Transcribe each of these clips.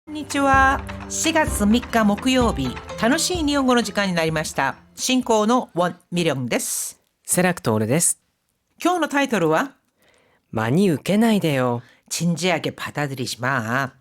こんにちは。4月3日木曜日、楽しい日本語の時間になりました。進行のウォン・ミリョンです。セラクトールです。今日のタイトルは真に受けないでよ。 진지하게 받아들이지 마.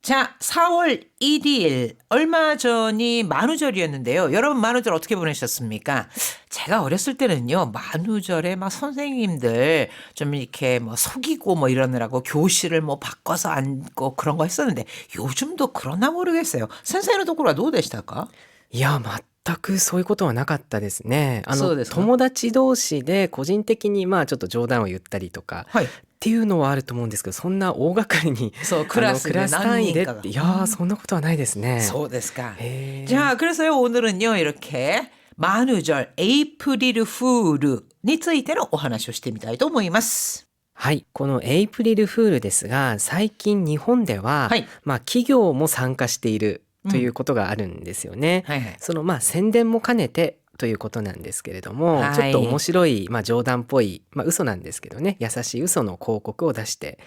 자, 4월 1일 얼마 전이 만우절이었는데요. 여러분 만우절 어떻게 보내셨습니까? 제가 어렸을 때는요, 만우절에 막 선생님들 좀 이렇게 뭐 속이고 뭐 이러느라고 교실을 뭐 바꿔서 앉고 그런 거 했었는데 요즘도 그러나 모르겠어요. 선생님은ところはどうでしたか?いや、全くそういうことはなかったですね。そうですか。友達同士で個人的にちょっと冗談を言ったりとか、はい。っていうのはあると思うんですけど、そんな大掛かりにそう、クラスでクラス単位でって、いやー、何人かが。そんなことはないですね。そうですか。へー。 자, 그래서요, 오늘은요, 이렇게 만우절, 에이프릴 푸르についてのお話をしてみたいと思います。はい、このエイプリルフールですが、最近日本では、はい。企業も参加しているということがあるんですよね。はいはい。その宣伝も兼ねてということなんですけれども、はいちょっと面白い、冗談っぽい、嘘なんですけどね、優しい嘘の広告を出して、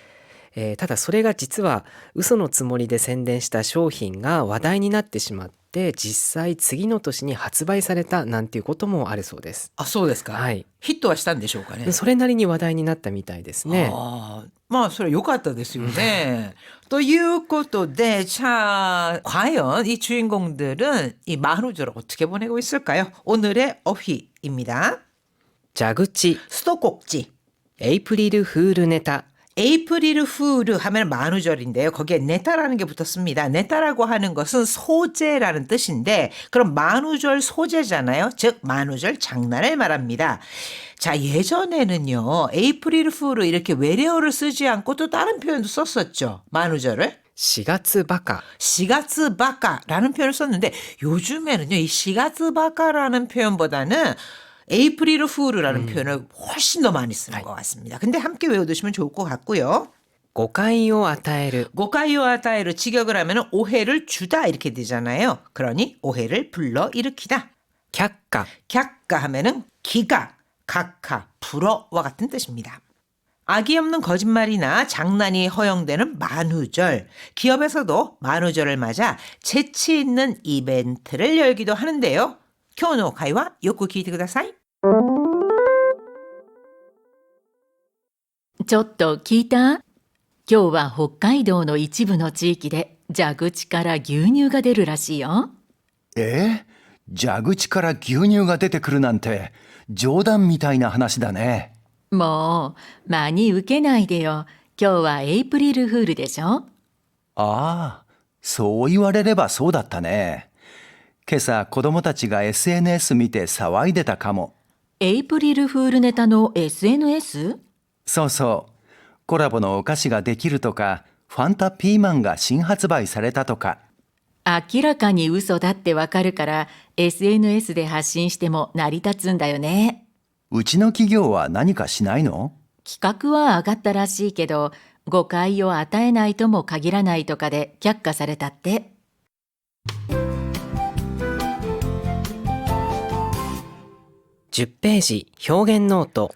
ただそれが実は嘘のつもりで宣伝した商品が話題になってしまって、実際次の年に発売されたなんていうこともあるそうです。あ、そうですか。はい。ヒットはしたんでしょうかね。それなりに話題になったみたいですね。아, それ良かったですよね. ということで, 자, 과연 이 주인공들은 이 만우절을 어떻게 보내고 있을까요? 오늘의 어휘입니다. 蛇口、 수도꼭지. エイプリルフールネタ。 에이프릴 푸르 하면 만우절인데요. 거기에 네타라는 게 붙었습니다. 네타라고 하는 것은 소재라는 뜻인데 그럼 만우절 소재잖아요. 즉 만우절 장난을 말합니다. 자, 예전에는요. 에이프릴 푸르 이렇게 외래어를 쓰지 않고 또 다른 표현도 썼었죠. 만우절을. 4月バカ。 시가츠 바카라는 표현을 썼는데 요즘에는요. 이 시가츠 바카라는 표현보다는 에이프릴 푸르라는 표현을 훨씬 더 많이 쓰는 것 같습니다. 근데 함께 외워두시면 좋을 것 같고요. 誤解を与える。 고카이오 아타이로 직역을 하면 오해를 주다 이렇게 되잖아요. 그러니 오해를 불러일으키다. 却下。 객가 하면은 기가, 각하, 불어와 같은 뜻입니다. 악의 없는 거짓말이나 장난이 허용되는 만우절. 기업에서도 만우절을 맞아 재치 있는 이벤트를 열기도 하는데요. 今日の会話よく聞いてください。ちょっと聞いた?今日は北海道の一部の地域で蛇口から牛乳が出るらしいよ。蛇口から牛乳が出てくるなんて冗談みたいな話だね。もう真に受けないでよ。今日はエイプリルフールでしょ。ああ、そう言われればそうだったね。今朝子供たちが SNS 見て騒いでたかも。エイプリルフールネタの SNS？ そうそう。コラボのお菓子ができるとか、ファンタピーマンが新発売されたとか。明らかに嘘だってわかるから SNS で発信しても成り立つんだよね。うちの企業は何かしないの？企画は上がったらしいけど、誤解を与えないとも限らないとかで却下されたって。10ページ表現ノート。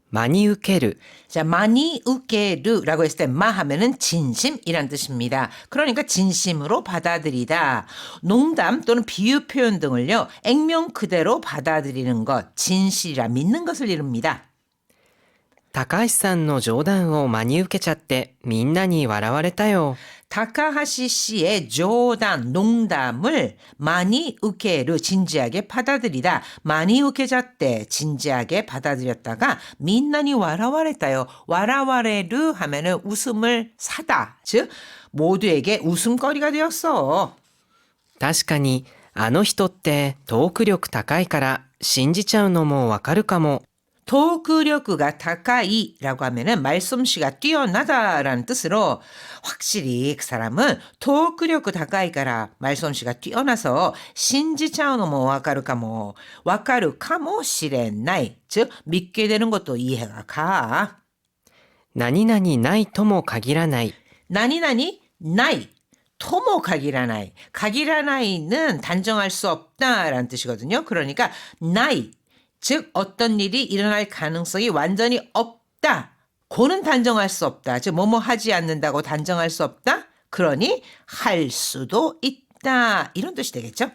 真に受ける。 자, 많이 우케르라고 했을 때 마 하면은 진심이란 뜻입니다. 그러니까 진심으로 받아들이다. 농담 또는 비유 표현 등을요. 액면 그대로 받아들이는 것, 진실이라 믿는 것을 이룹니다. 高橋さんの冗談を真に受けちゃってみんなに笑われたよ。 다카하시 씨의 조단, 농담을 많이 우케르, 진지하게 받아들이다. 많이 우케졌대, 진지하게 받아들였다가 민난이 와라와랬다요. 와라와레르 하면은 웃음을 사다. 즉 모두에게 웃음거리가 되었어. 確かにあの人ってトーク力高いから信じちゃうのもわかるかも。 토크력가 다카이라고 하면은 말솜씨가 뛰어나다라는 뜻으로 확실히 그 사람은 토크력 다카이가라 말솜씨가 뛰어나서 신지차오노모 와카르카모 와카르카모 시레나이 즉 믿게 되는 것도 이해가 가. 何々ないとも限らない。 나니나니 나이 토모 가기라나이 가기라나이는 단정할 수 없다라는 뜻이거든요. 그러니까 나이 즉 어떤 일이 일어날 가능성이 완전히 없다. 고는 단정할 수 없다. 즉 뭐뭐 하지 않는다고 단정할 수 없다. 그러니 할 수도 있다. 이런 뜻이 되겠죠?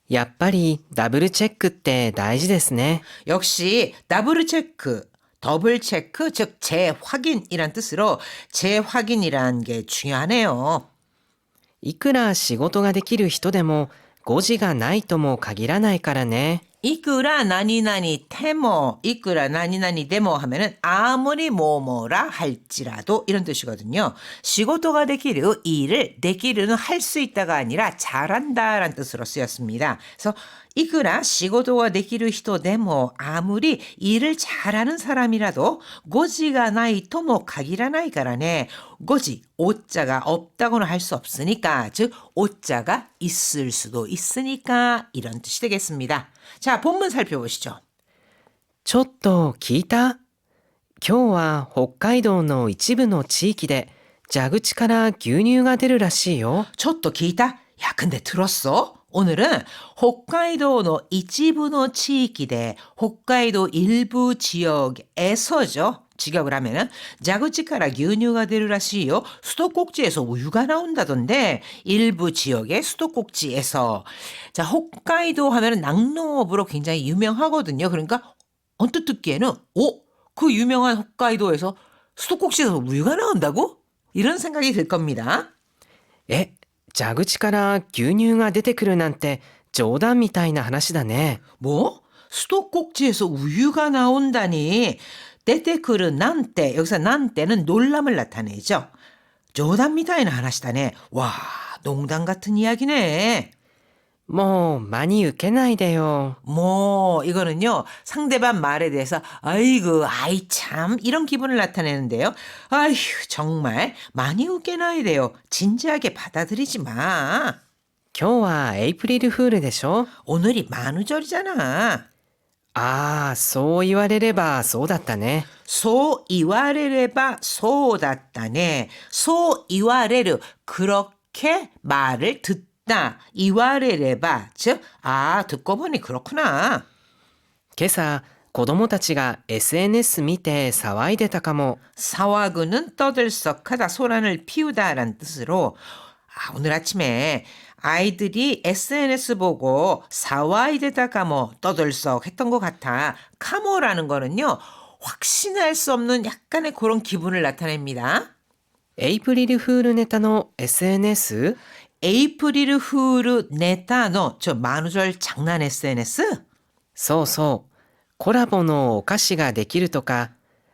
やっぱりダブルチェックって大事ですね。 역시 더블 체크, 더블 체크, 즉 재확인이란 뜻으로 재확인이란 게 중요하네요. いくら仕事ができる人でも誤字がないとも限らないからね。 이끄라 나니나니 테모, 이끄라 나니나니 데모 하면은 아무리 뭐뭐라 할지라도 이런 뜻이거든요. 시고토가 되기르 일을 되기르는 할 수 있다가 아니라 잘한다라는 뜻으로 쓰였습니다. 그래서 이끄라 시고토가 되기르 히토 데모 아무리 일을 잘하는 사람이라도 고지가 나이 토모 가기라 나이 가라네. 고지 오자가 없다고는 할 수 없으니까 즉 오자가 있을 수도 있으니까 이런 뜻이 되겠습니다. 자, 본문 살펴보시죠. ちょっと聞いた？今日は北海道の一部の地域で蛇口から牛乳が出るらしいよ。 저또 기타? 야, 근데 들었어? 오늘은 홋카이도의 일부 지역에 홋카이도 일부 지역에서죠. 직역을 하면은 자구치카라 기우뉴가 되르라시요. 수도꼭지에서 우유가 나온다던데 일부 지역의 수도꼭지에서 자 홋카이도 하면은 낙농업으로 굉장히 유명하거든요. 그러니까 언뜻 듣기에는 그 유명한 홋카이도에서 수도꼭지에서 우유가 나온다고? 이런 생각이 들 겁니다. え、蛇口から牛乳が出てくるなんて冗談みたいな話だね。 뭐? 수도꼭지에서 우유가 나온다니. 데테크르 난때 여기서 난때는 놀람을 나타내죠. 조담미타이나 하나시다네. 와, 농담 같은 이야기네. もう真に受けないでよ。 뭐 이거는요 상대방 말에 대해서 아이고 아이 참 이런 기분을 나타내는데요. 아휴 정말 많이 웃겨놔야 돼요. 진지하게 받아들이지 마. 今日はエイプリルフールでしょ？ 오늘이 만우절이잖아. ああ、そう言われればそうだったね。 소 이와레레바 소다다네. 소 이와레르 그렇게 말을 듣다. 이와레레바 즉 듣고 보니 그렇구나. 今朝子供たちが SNS 見て騒いでたかも。 사와그는 떠들썩하다 소란을 피우다라는 뜻으로 오늘 아침에 아이들이 SNS 보고 사와이데다 카모 떠들썩 했던 것 같아. 카모라는 거는요. 확신할 수 없는 약간의 그런 기분을 나타냅니다. エイプリルフールネタの SNS？ 에이프릴 후르 네타노 저 만우절 장난 SNS? そうそう。コラボのお菓子ができるとか、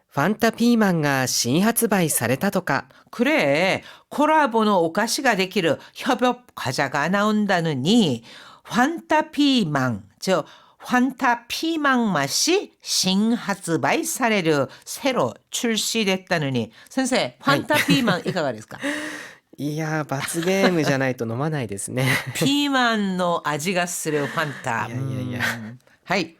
ファンタピーマンが新発売されたとか。 그래. 코라보노 오카시가 되기를 협업 과자가 나온다느니 환타피망 저 환타피망 맛이 신하즈바이 사례를 새로 출시됐다느니 선생 환타피망 이가가ですか?いやー、罰ゲームじゃないと飲まないですね。 피망의味がする 환타. いやいやいや。 はい.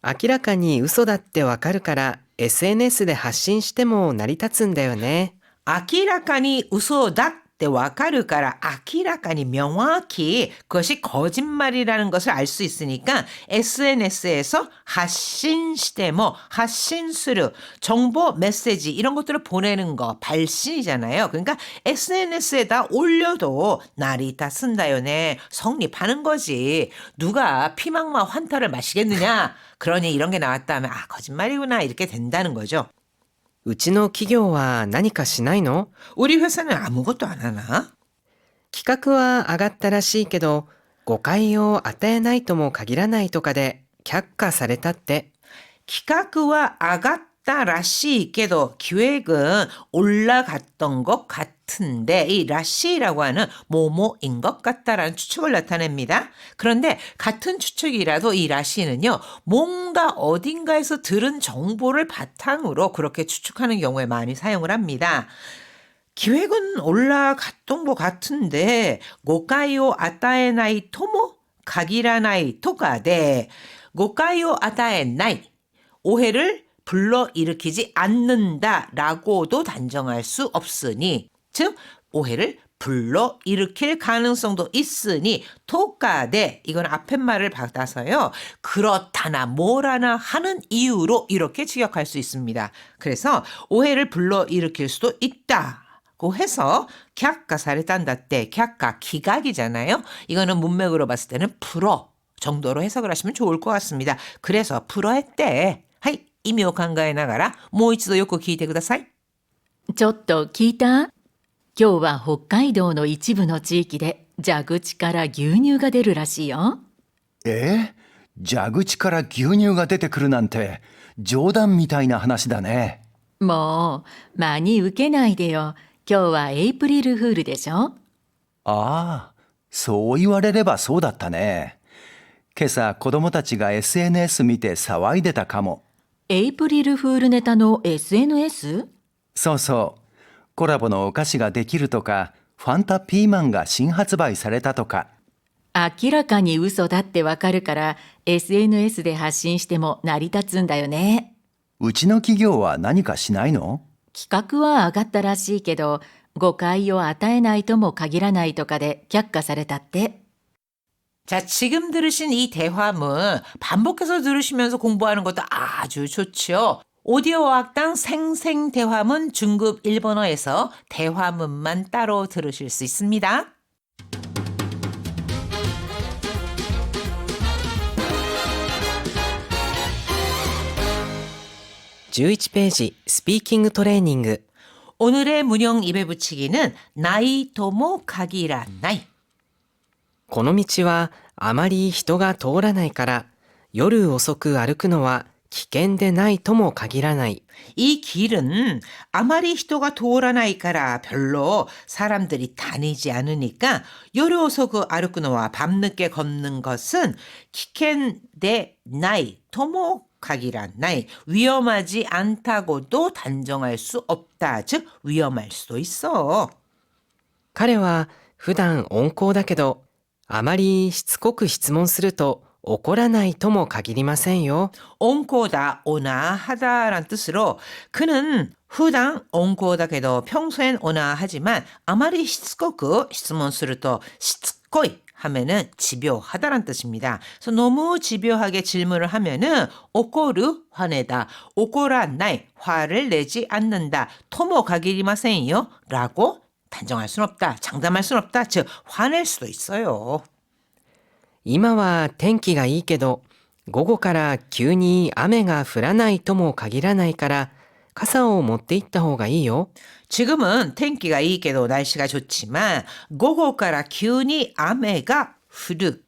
明らかに嘘だってわかるから SNS で発信しても成り立つんだよね。 明らかに嘘だってわかるから明らかに 명확히 그것이 거짓말이라는 것을 알 수 있으니까 SNS에서発信しても 発信する 정보 메시지 이런 것들을 보내는 거 발신이잖아요. 그러니까 SNS에다 올려도 나리타 쓴다요네. 성립하는 거지. 누가 피망마 환타를 마시겠느냐. 그러니 이런 게 나왔다면 거짓말이구나 이렇게 된다는 거죠. うちの企業は何かしないの？ 우리 회사는 아무것도 안 하나? 企画は上がったらしいけど、誤解を与えないとも限らないとかで却下されたって。 기각은 아갔다 라시께도 기획은 올라갔던 것 같은데 이 라시라고 하는 뭐뭐인 것 같다라는 추측을 나타냅니다. 그런데 같은 추측이라도 이 라시는요. 뭔가 어딘가에서 들은 정보를 바탕으로 그렇게 추측하는 경우에 많이 사용을 합니다. 기획은 올라갔던 것 같은데 고가이오 아타에나이 토모 가기라나이 토가데 고가이오 아타에나이 오해를 불러일으키지 않는다라고도 단정할 수 없으니 즉 오해를 불러일으킬 가능성도 있으니 토가데 이건 앞에 말을 받아서요. 그렇다나 뭐라나 하는 이유로 이렇게 직역할 수 있습니다. 그래서 오해를 불러일으킬 수도 있다. 고 해서 却下されたんだって. 却下 기각이잖아요. 이거는 문맥으로 봤을 때는 불어 정도로 해석을 하시면 좋을 것 같습니다. 그래서 불어했대. はい、意味を考えながらもう一度よく聞いてください。ちょっと聞いた？今日は北海道の一部の地域で蛇口から牛乳が出るらしいよ。蛇口から牛乳が出てくるなんて冗談みたいな話だね。もう真に受けないでよ。今日はエイプリルフールでしょ。ああ、そう言われればそうだったね。今朝子供たちが SNS 見て騒いでたかも。エイプリルフールネタの SNS？ そうそう。コラボのお菓子ができるとか、ファンタピーマンが新発売されたとか。明らかに嘘だってわかるから SNS で発信しても成り立つんだよね。うちの企業は何かしないの？企画は上がったらしいけど誤解を与えないとも限らないとかで却下されたって。 자, 지금 들으신 이 대화문 반복해서 들으시면서 공부하는 것도 아주 좋죠. 오디오 어학당 생생 대화문 중급 일본어에서 대화문만 따로 들으실 수 있습니다. 11ページスピーキングトレーニング 오늘의 문형 입에 붙이기는 나이 도모 가기라 나이. この道はあまり人が通らないから夜遅く歩くのは危険でないとも限らない。 이 길은 아마리 히토가 도라나이까라 별로 사람들이 다니지 않으니까 요로서 그 아르쿠노와 밤늦게 걷는 것은 키켄데 나이 토모 가기라 나이 위험하지 않다고도 단정할 수 없다. 즉 위험할 수도 있어. 彼は普段温厚だけどあまりしつこく質問すると怒らないとも限りませんよ。 온코다 온화하다란 뜻으로 그는 후당 온코다게도 평소엔 온화하지만 아마리 시츠코크 시츠몬스르도 시츠코이 하면은 집요하다란 뜻입니다. 그래서 너무 집요하게 질문을 하면은 오코르 화내다, 오코라 나이 화를 내지 않는다, 토모 가기리마센요 라고 단정할 순 없다, 장담할 순 없다, 즉 화낼 수도 있어요. 今は天気がいいけど午後から急に雨が降らないとも限らないから傘を持って行った方がいいよ。 지금은天気が いいけど 날씨가 좋지만 午後から 急に 雨が 降る.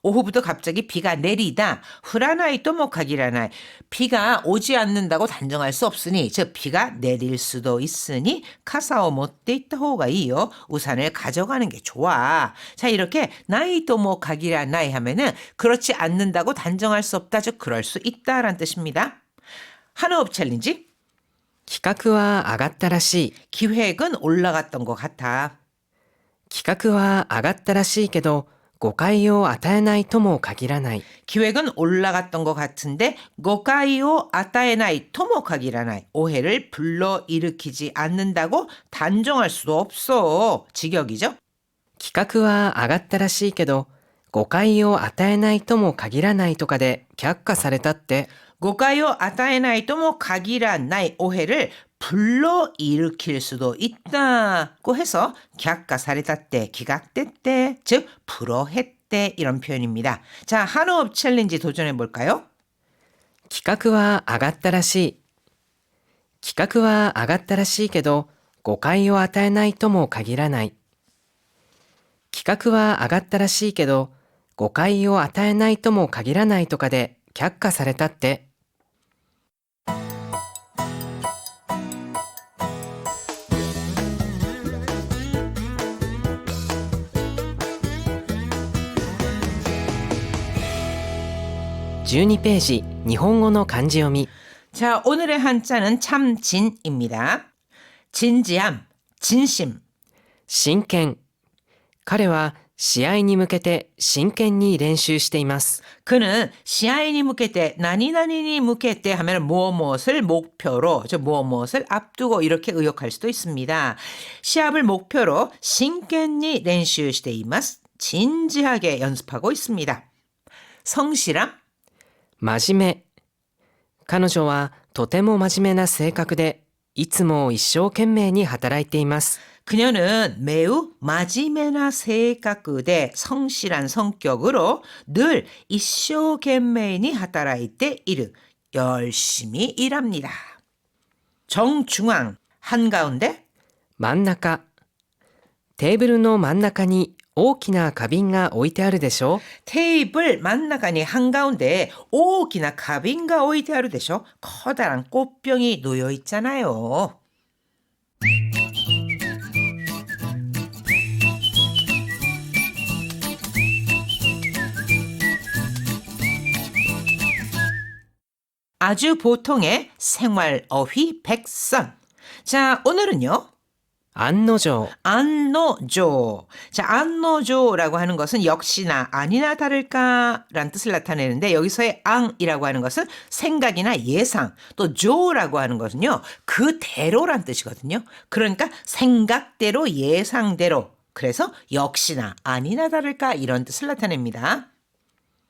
오후부터 갑자기 비가 내리다. 후라나이도 뭐 가기라나이. 비가 오지 않는다고 단정할 수 없으니 즉 비가 내릴 수도 있으니 카사오 못돼 있다 호가 이요. 우산을 가져가는 게 좋아. 자, 이렇게 나이도 뭐 가기라나이 하면은 그렇지 않는다고 단정할 수 없다. 즉 그럴 수 있다라는 뜻입니다. 한호흡 챌린지. 企画は上がったらしい。 기획은 올라갔던 것 같아. 企画は上がったらしいけど誤解を与えないとも限らない。 기획은 올라갔던 것 같은데 고가이오 아타에나이 토모카기라나이 오해를 불러일으키지 않는다고 단정할 수도 없어. 직역이죠. 企画は上がったらしいけど誤解を与えないとも限らないとかで却下されたって。 고가요 아타에나이 토모 가기라나이 오해를 불러일으킬 수도 있다고 해서 객가사레다때 기각됐대 즉 불어했대 이런 표현입니다. 자, 한호흡 챌린지 도전해 볼까요? 企画は上がったらしい。企画は上がったらしいけど誤解を与えないとも限らない。企画は上がったらしいけど誤解を与えないとも限らないとかで却下されたって。12ページ日本語の漢字読み 자, 오늘의 한자는 참진입니다. 진지함, 진심. 真剣。彼は試合に向けて真剣に練習しています。 그는 시아이니 무게때 나니나니니 무게때 하면 무엇을 목표로 저 무엇을 앞두고 이렇게 의역할 수도 있습니다. 시합을 목표로 신견니練習しています. 진지하게 연습하고 있습니다. 성실함, 真面目。彼女はとても真面目な性格でいつも一生懸命に働いています。 그녀는 매우 마지메나性格대 성실한 성격으로 늘 이쇼겐메인이 하다라이때 이르 열심히 일합니다. 정중앙 한가운데 真ん中。テーブルの真ん中に大きな花瓶が置いてあるでしょ。 테이블 만나가니 한가운데 오기나 가빈가 오이데아루 되셔. 커다란 꽃병이 놓여 있잖아요. 아주 보통의 생활 어휘 백선. 자, 오늘은요. 案の定。 안노조. 자, 안노조라고 하는 것은 역시나 아니나 다를까라는 뜻을 나타내는데 여기서의 앙이라고 하는 것은 생각이나 예상, 또 조라고 하는 것은요. 그대로란 뜻이거든요. 그러니까 생각대로 예상대로. 그래서 역시나 아니나 다를까 이런 뜻을 나타냅니다.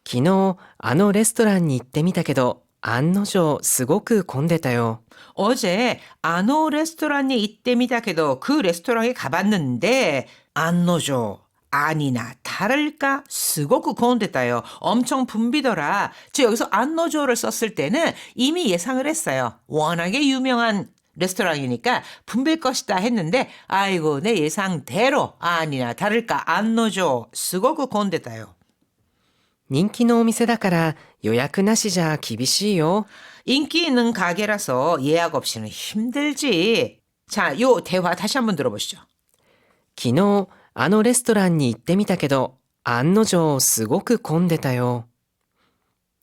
昨日あのレストランに行ってみたけど案の定すごく混んでたよ。 어제 아노 레스토랑에 이때미다게도 그 레스토랑에 가봤는데 안노조 아니나 다를까 스고쿠 고온데다요. 엄청 붐비더라. 저 여기서 안노조를 썼을 때는 이미 예상을 했어요. 워낙에 유명한 레스토랑이니까 붐빌 것이다 했는데 아이고 내 예상대로 아니나 다를까 안노조 스고쿠 고온데다요. 人気のお店だから予約なしじゃ厳しいよ。 인기 있는 가게라서 예약 없이는 힘들지. 자, 요 대화 다시 한번 들어보시죠. 昨日あのレストランに行ってみたけど案の定すごく混んでたよ。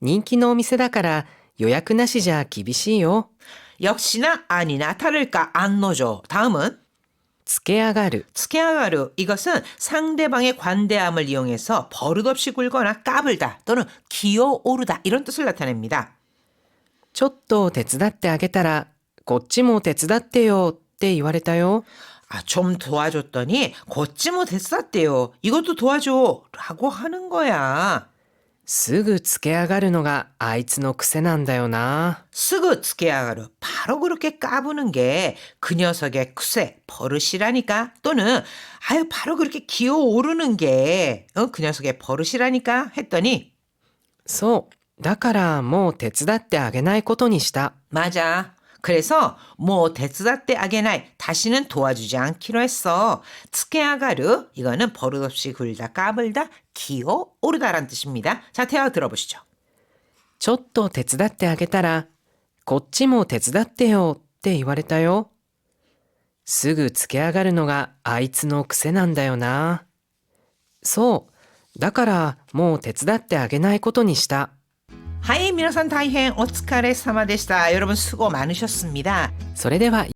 人気のお店だから予約なしじゃ厳しいよ。 역시나 아니나 다를까 안노조. 다음은 つけ上がる。 스케아가르. 이것은 상대방의 관대함을 이용해서 버릇없이 굴거나 까불다 또는 기어오르다 이런 뜻을 나타냅니다. ちょっと手伝ってあげたらこっちも手伝ってよって言われたよ。 아, 좀 도와줬더니 곧지 뭐 됐었대요. 이것도 도와줘 라고 하는 거야. すぐつけ上がるのがあいつの癖なんだよな。 스그 스케아가르. 바로 그렇게 까부는 게 그 녀석의 쿠세 버릇이라니까. 또는 아유 바로 그렇게 기어오르는 게 그 녀석의 버릇이라니까 했더니 そうだからもう手伝ってあげないことにした。 맞아. 그래서 뭐 데츠다떼 아게나이 다시는 도와주지 않기로 했어. 스케아가르 이거는 버릇없이 굴다 까불다 기어오르다란 뜻입니다. 자, 대화 들어보시죠. ちょっと手伝ってあげたらこっちも手伝ってよって言われたよ。すぐつけ上がるのがあいつの癖なんだよな。そうだからもう手伝ってあげないことにした。 하이 미나산 다이행 오츠카레 사마でした. 여러분 수고 많으셨습니다. それでは